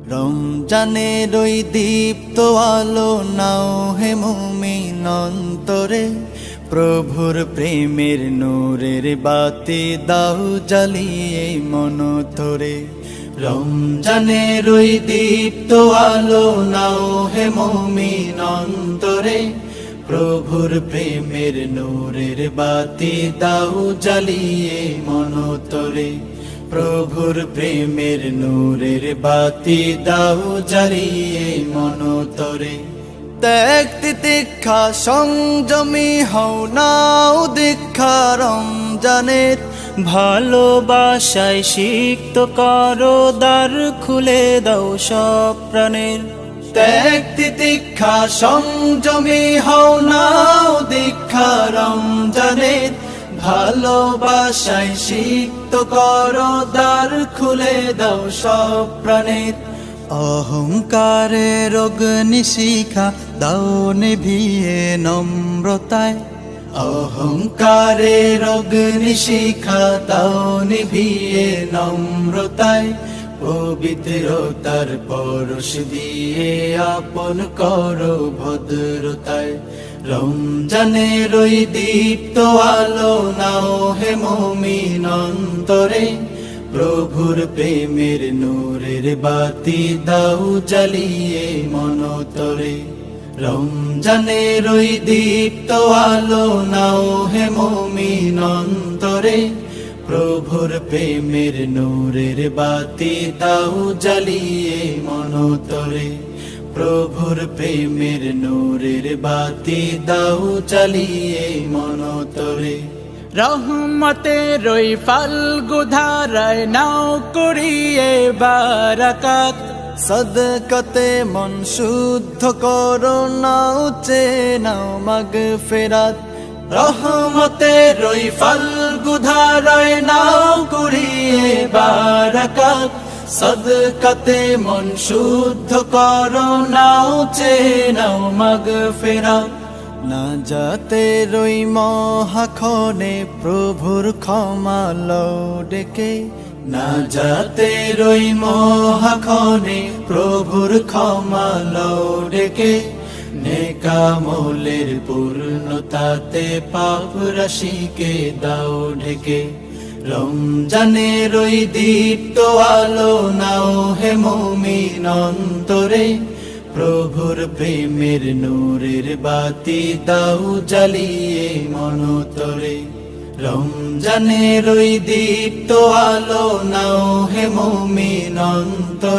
রমজানের ওই দীপ্ত আলো নাও হে মুমিন অন্তরে, প্রভুর প্রেমের নূরের বাতি দাও জ্বালিয়ে মন ধরে। রমজানের ওই দীপ্ত আলো নাও হে মুমিন অন্তরে, প্রভুর প্রেমের নূরের বাতি দাও জ্বালিয়ে মন ধরে। প্রভুর প্রেমের নূরের বাতি দাও জ্বালিয়ে মন তরে। ত্যাগ তিতিক্ষা সংযমী হও নাও দীক্ষা রমজানের, ভালোবাসায় সিক্ত করো দ্বার খুলে দাও সব প্রাণের। ত্যাগ তিতিক্ষা সংযমী হও নাও দীক্ষা রমজানের, ভালোবাসায় সিক্ত করো দ্বার খুলে দাও সব প্রাণের। অহংকারের অগ্নিশিখা দাও নিভিয়ে নম্রতায়, অহংকারের অগ্নিশিখা দাও নিভিয়ে নম্রতায়। পবিত্রতার পরশ দিয়ে আপন করো ভদ্রতায়। রমজানের ওই দীপ্ত আলো নাও হে মুমিন অন্তরে, প্রভুর প্রেমের নূরের বাতি দাও জ্বালিয়ে মন তরে। রমজানের ওই দীপ্ত আলো নাও হে মুমিন অন্তরে, প্রভুর প্রেমের নূরের বাতি দাও জ্বালিয়ে মন তরে। প্রভুর প্রেমের নূরের বাতি দাও জ্বালিয়ে মন তরে। রহমতের ওই ফাল্গু ধারায় নাও করিয়ে বারাকাত, সদকাতে মন শুদ্ধ করো নাও চে নাও মাগফিরাত। রহমতের ওই ফাল্গু ধারায় নাও করিয়ে বারাকাত, সদকাতে মন শুদ্ধ করো নাও চে নাও মাগফিরাত। না যাতে রই মহাক্ষণে প্রভুর ক্ষমা লও ডেকে, না যাতে রই মহাক্ষণে প্রভুর ক্ষমা লও ডেকে। নেকামলের পূর্ণতাতে পাপ রাশিকে দাও ঢেকে। রমজানের ওই দীপ্ত আলো নাও হে মুমিন অন্তরে, প্রভুর প্রেমের নূরের বাতি দাও জ্বালিয়ে মন তরে। রমজানের ওই দীপ্ত আলো নাও হে মুমিন অন্তরে।